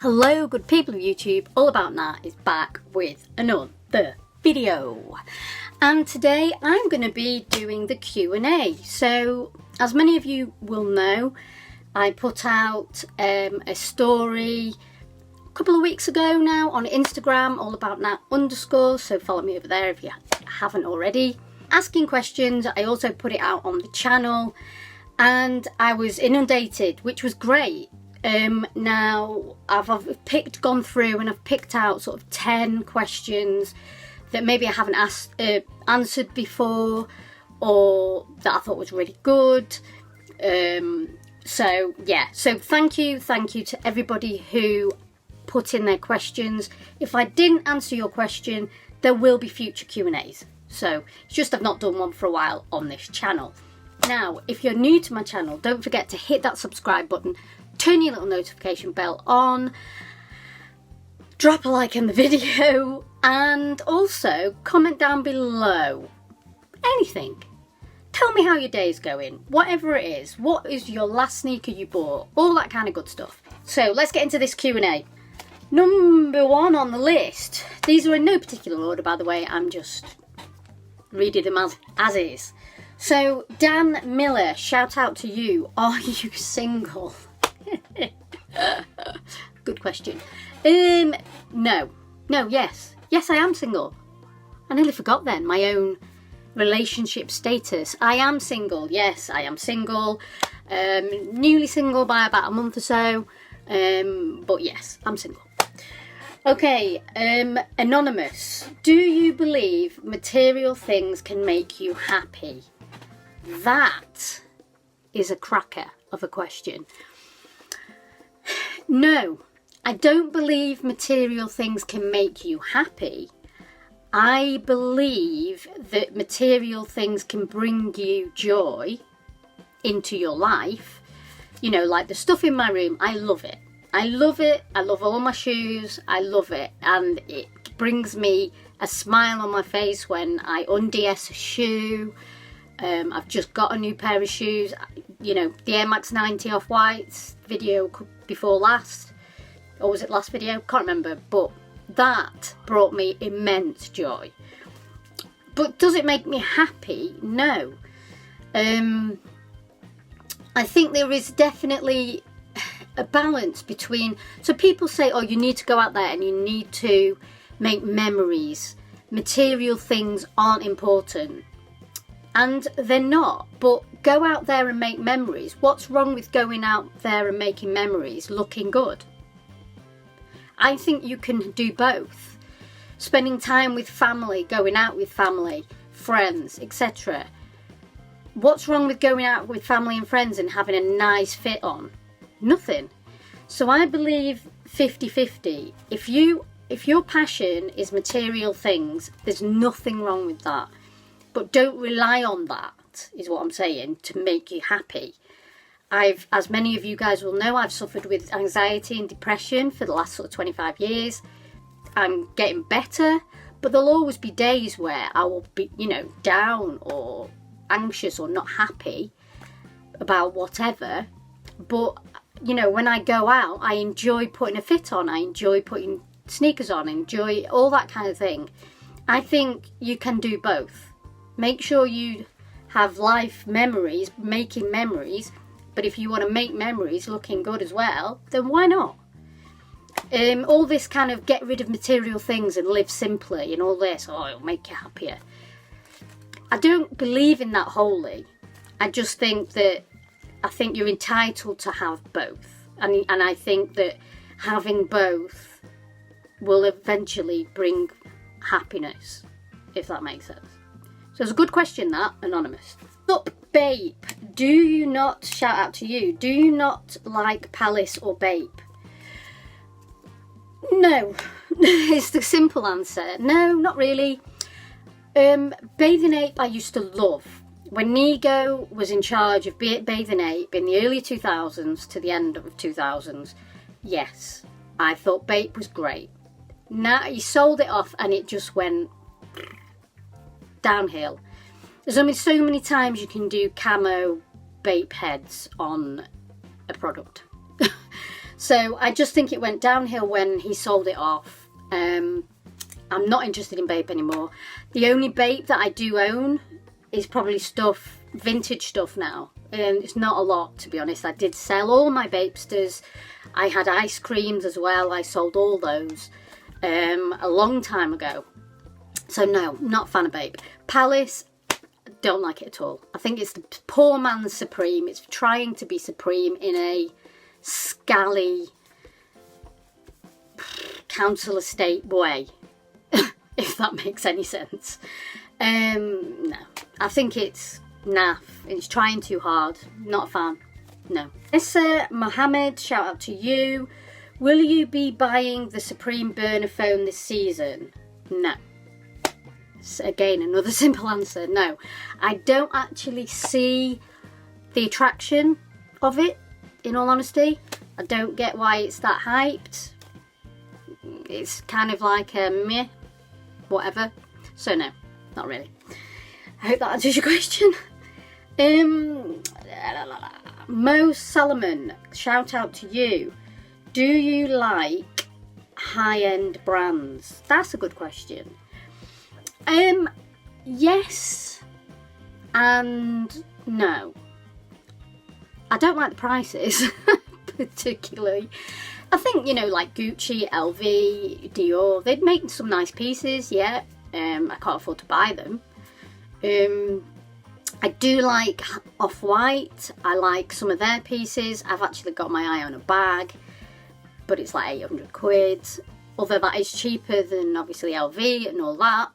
Hello good people of YouTube, All About Nat is back with another video. And today I'm going to be doing the Q&A. So as many of you will know, I put out a story a couple of weeks ago now on Instagram, All About Nat _ so follow me over there if you haven't already. Asking questions. I also put it out on the channel and I was inundated, which was great. Now I've gone through and I've picked out sort of 10 questions that maybe I haven't answered before, or that I thought was really good. So yeah, so thank you to everybody who put in their questions. If I didn't answer your question, there will be future Q&As. So it's just I've not done one for a while on this channel. Now, if you're new to my channel, don't forget to hit that subscribe button, turn your little notification bell on, drop a like in the video, and also comment down below anything. Tell me how your day's going, whatever it is. What is your last sneaker you bought? All that kind of good stuff. So let's get into this Q&A. Number one on the list. These are in no particular order, by the way. I'm just reading them as is. So Dan Miller, shout out to you. Are you single? Good question. Yes, I am single. I nearly forgot then my own relationship status. I am single. Yes, I am single. Newly single by about a month or so. But yes, I'm single. Okay, anonymous. Do you believe material things can make you happy? That is a cracker of a question. No, I don't believe material things can make you happy. I believe that material things can bring you joy into your life. You know, like the stuff in my room, I love it. I love it. I love all my shoes. I love it. And it brings me a smile on my face when I unds a shoe. I've just got a new pair of shoes. You know, the Air Max 90 Off-Whites video before last. Or was it last video? Can't remember. But that brought me immense joy. But does it make me happy? No. I think there is definitely a balance between, so people say, oh, you need to go out there and you need to make memories. Material things aren't important. And they're not, but go out there and make memories. What's wrong with going out there and making memories looking good? I think you can do both. Spending time with family, going out with family, friends, etc. What's wrong with going out with family and friends and having a nice fit on? Nothing. So I believe 50-50. If your passion is material things, there's nothing wrong with that. But don't rely on that, is what I'm saying, to make you happy. As many of you guys will know, I've suffered with anxiety and depression for the last sort of 25 years. I'm getting better, but there'll always be days where I will be, you know, down or anxious or not happy about whatever. But, you know, when I go out, I enjoy putting a fit on. I enjoy putting sneakers on. I enjoy all that kind of thing. I think you can do both. Make sure you have life memories, making memories. But if you want to make memories looking good as well, then why not? All this kind of get rid of material things and live simply and all this, oh, it'll make you happier. I don't believe in that wholly. I just think that you're entitled to have both. And I think that having both will eventually bring happiness, if that makes sense. So it's a good question, that, anonymous. Up, Bape. Do you not, shout out to you, do you not like Palace or Bape? No. It's the simple answer. No, not really. Bathing Ape I used to love. When Nigo was in charge of Bathing Ape in the early 2000s to the end of 2000s, yes, I thought Bape was great. Now he sold it off and it just went downhill. There's only so many times you can do camo Bape heads on a product. So I just think it went downhill when he sold it off. I'm not interested in Bape anymore. The only Bape that I do own is probably stuff, vintage stuff now. It's not a lot, to be honest. I did sell all my Bapesters. I had ice creams as well. I sold all those a long time ago. So no, not a fan of Bape. Palace, don't like it at all. I think it's the poor man's Supreme. It's trying to be Supreme in a scally council estate way, if that makes any sense. No, I think it's naff. It's trying too hard. Not a fan. No. Mohammed, shout out to you. Will you be buying the Supreme burner phone this season? No. So again, another simple answer. No. I don't actually see the attraction of it, in all honesty. I don't get why it's that hyped. It's kind of like a meh, whatever. So no, not really. I hope that answers your question. Mo Solomon, shout out to you. Do you like high-end brands? That's a good question. Yes and no. I don't like the prices particularly. I think, you know, like Gucci, LV, Dior, they'd make some nice pieces, yeah. I can't afford to buy them. I do like Off-White. I like some of their pieces. I've actually got my eye on a bag, but it's like 800 quid. Although that is cheaper than obviously LV and all that.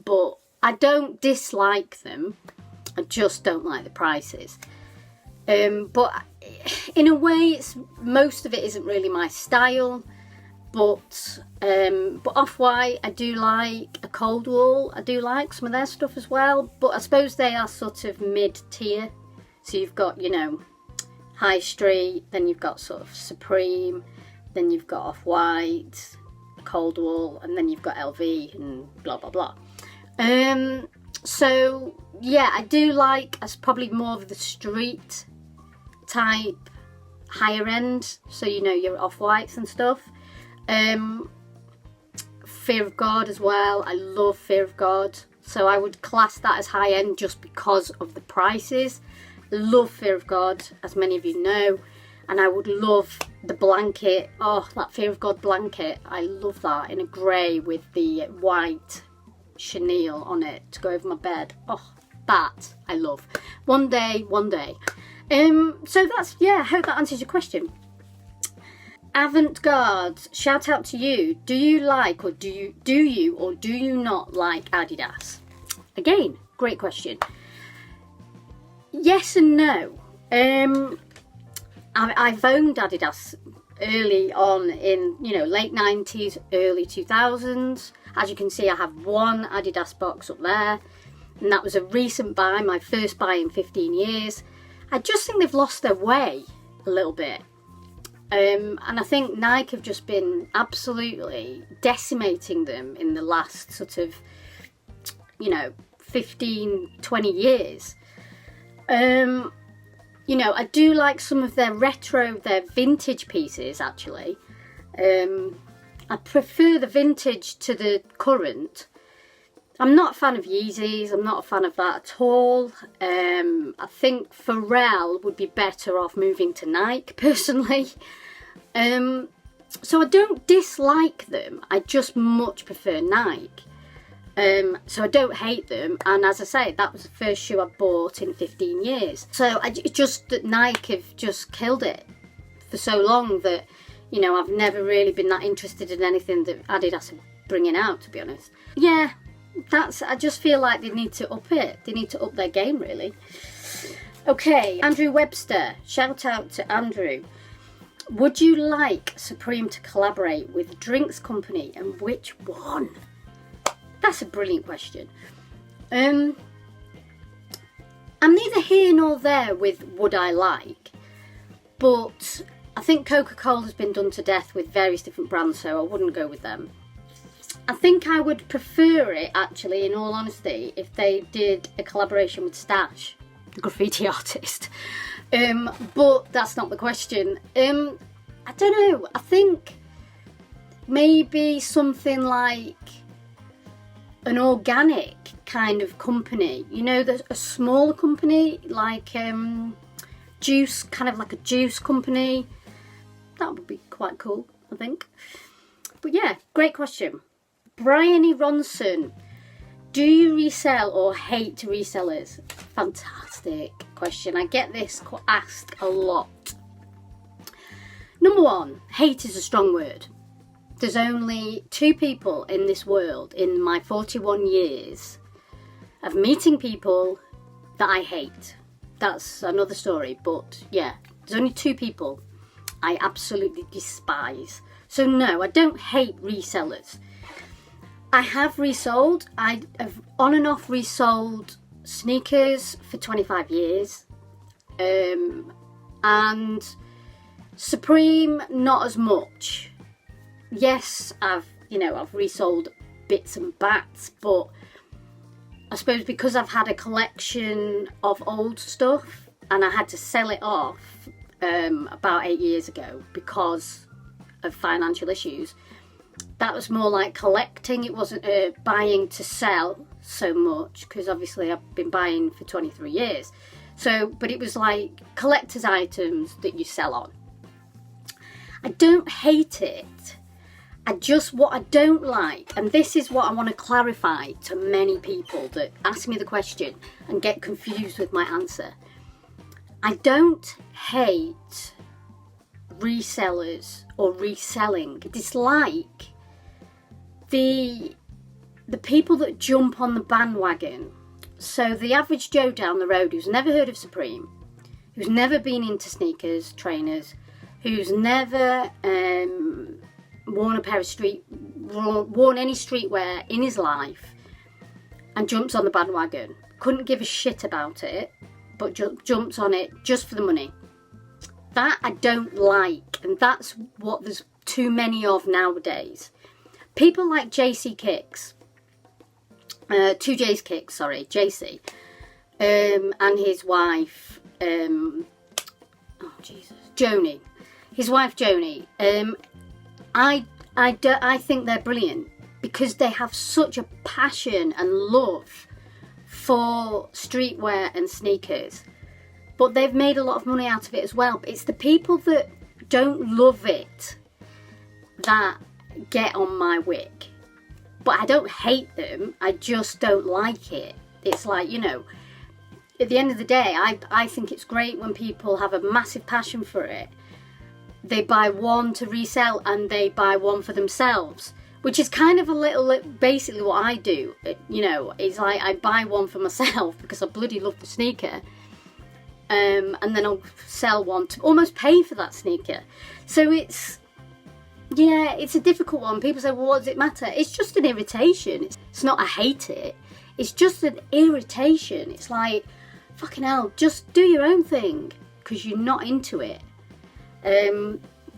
But I don't dislike them. I just don't like the prices. But in a way, most of it isn't really my style. But Off-White, I do like. A Cold Wall, I do like some of their stuff as well. But I suppose they are sort of mid-tier. So you've got, you know, High Street, then you've got sort of Supreme, then you've got Off-White, Cold Wall, and then you've got LV and blah, blah, blah. So, yeah, I do like, as probably more of the street type, higher end. So, you know, your Off-Whites and stuff. Fear of God as well. I love Fear of God. So I would class that as high end just because of the prices. Love Fear of God, as many of you know. And I would love the blanket. Oh, that Fear of God blanket. I love that in a grey with the white chenille on it to go over my bed. Oh, that I love. One day, one day. So that's, yeah, I hope that answers your question. Avant-Garde, shout out to you. Do you like or do you not like Adidas? Again, great question. Yes and no. I've owned Adidas early on in, you know, late 90s, early 2000s. As you can see, I have one Adidas box up there, and that was a recent buy, my first buy in 15 years. I just think they've lost their way a little bit. And I think Nike have just been absolutely decimating them in the last sort of, you know, 15, 20 years. You know, I do like some of their retro, their vintage pieces, actually. I prefer the vintage to the current. I'm not a fan of Yeezys. I'm not a fan of that at all. I think Pharrell would be better off moving to Nike, personally. So I don't dislike them. I just much prefer Nike. So I don't hate them. And as I say, that was the first shoe I bought in 15 years. So it's just that Nike have just killed it for so long that, you know, I've never really been that interested in anything that Adidas are bringing out, to be honest. Yeah. I just feel like they need to up it. They need to up their game, really. Okay, Andrew Webster. Shout out to Andrew. Would you like Supreme to collaborate with a drinks company, and which one? That's a brilliant question. I'm neither here nor there with would I like, but I think Coca-Cola has been done to death with various different brands, so I wouldn't go with them. I think I would prefer it, actually, in all honesty, if they did a collaboration with Stash, the graffiti artist. But that's not the question. I don't know. I think maybe something like an organic kind of company. You know, there's a smaller company like juice, kind of like a juice company. That would be quite cool, I think. But yeah, great question. Bryony Ronson, do you resell or hate resellers? Fantastic question. I get this asked a lot. Number one, hate is a strong word. There's only 2 people in this world in my 41 years of meeting people that I hate. That's another story, but yeah, there's only 2 people I absolutely despise. So no, I don't hate resellers. I have resold. I have on and off resold sneakers for 25 years. And Supreme, not as much. Yes, I've resold bits and bats, but I suppose because I've had a collection of old stuff and I had to sell it off about 8 years ago because of financial issues, that was more like collecting. It wasn't buying to sell so much, because obviously I've been buying for 23 years. So, but it was like collector's items that you sell on. I don't hate it. What I don't like, and this is what I want to clarify to many people that ask me the question and get confused with my answer. I don't hate resellers or reselling. I dislike the people that jump on the bandwagon. So the average Joe down the road who's never heard of Supreme, who's never been into sneakers, trainers, who's never worn any streetwear in his life, and jumps on the bandwagon, couldn't give a shit about it, but jumps on it just for the money. That I don't like, and that's what there's too many of nowadays. People like JC Kicks, 2J's Kicks, sorry, JC, and his wife, Joni, his wife Joni. I think they're brilliant because they have such a passion and love for streetwear and sneakers, but they've made a lot of money out of it as well. But it's the people that don't love it that get on my wick. But I don't hate them, I just don't like it. It's like, at the end of the day, I think it's great when people have a massive passion for it. They buy one to resell and they buy one for themselves, which is kind of basically what I do. It's like I buy one for myself because I bloody love the sneaker, and then I'll sell one to almost pay for that sneaker. So it's a difficult one. People say, well, what does it matter? It's just an irritation. It's not I hate it. It's just an irritation. It's like, fucking hell, just do your own thing because you're not into it.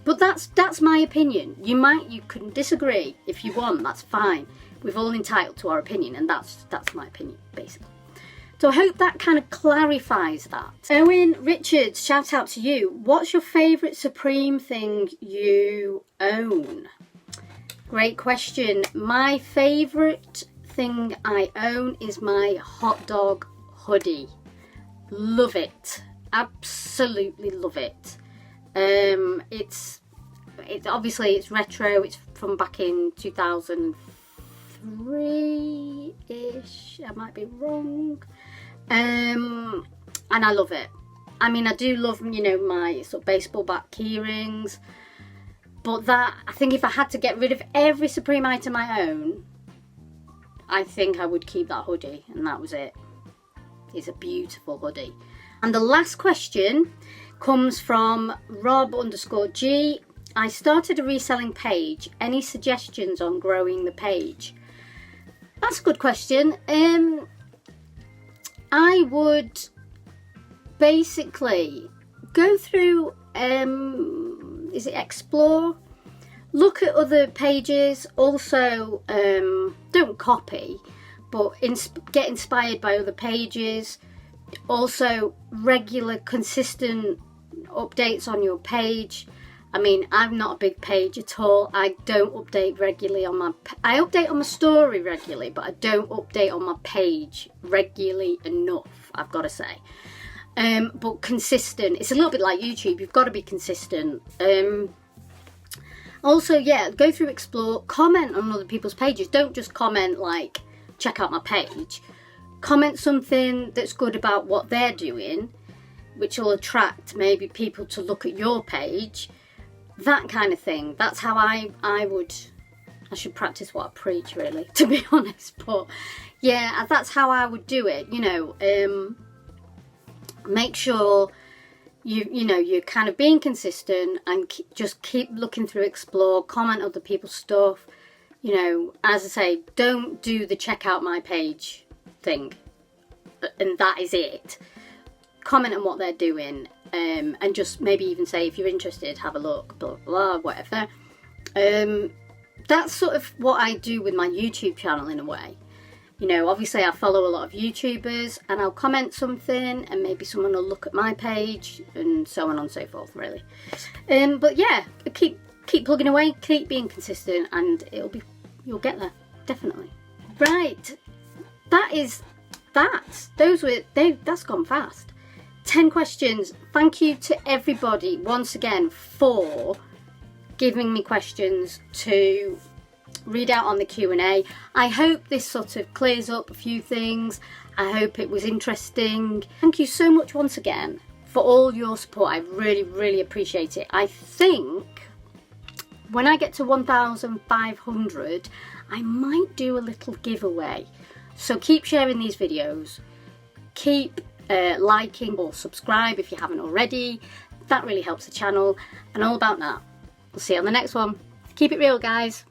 But that's my opinion. You can disagree if you want. That's fine. We're all entitled to our opinion, and that's my opinion basically. So I hope that kind of clarifies that. Owen Richards, shout out to you. What's your favourite Supreme thing you own? Great question. My favourite thing I own is my hot dog hoodie. Love it. Absolutely love it. It's obviously it's retro. It's from back in 2003-ish. I might be wrong. And I love it. I mean, I do love, my sort of baseball bat key rings. But I think if I had to get rid of every Supreme item I own, I think I would keep that hoodie, and that was it. It's a beautiful hoodie. And the last question comes from Rob_G. I started a reselling page. Any suggestions on growing the page? That's a good question. I would basically go through, explore, look at other pages, also don't copy, but get inspired by other pages, Also, regular, consistent updates on your page. I mean, I'm not a big page at all. I don't update regularly on my... I update on my story regularly, but I don't update on my page regularly enough, I've got to say. But consistent. It's a little bit like YouTube. You've got to be consistent. Also, yeah, go through, explore, comment on other people's pages. Don't just comment like, check out my page. Comment something that's good about what they're doing, which will attract maybe people to look at your page. That kind of thing. That's how I should practice what I preach, really, to be honest. But yeah, that's how I would do it. You know, make sure you're kind of being consistent and just keep looking through, explore, comment other people's stuff. You know, as I say, don't do the check out my page thing, and that is it. Comment on what they're doing, and just maybe even say, if you're interested, have a look, blah blah, whatever. That's sort of what I do with my YouTube channel in a way. You know, obviously I follow a lot of YouTubers, and I'll comment something and maybe someone will look at my page, and so on and so forth, really. But yeah, keep plugging away, keep being consistent, and you'll get there, definitely. Right, that's gone fast. 10 questions. Thank you to everybody once again for giving me questions to read out on the Q&A. I hope this sort of clears up a few things. I hope it was interesting. Thank you so much once again for all your support. I really, really appreciate it. I think when I get to 1,500, I might do a little giveaway. So keep sharing these videos. Keep liking or subscribe if you haven't already. That really helps the channel. And all about that. We'll see you on the next one. Keep it real, guys.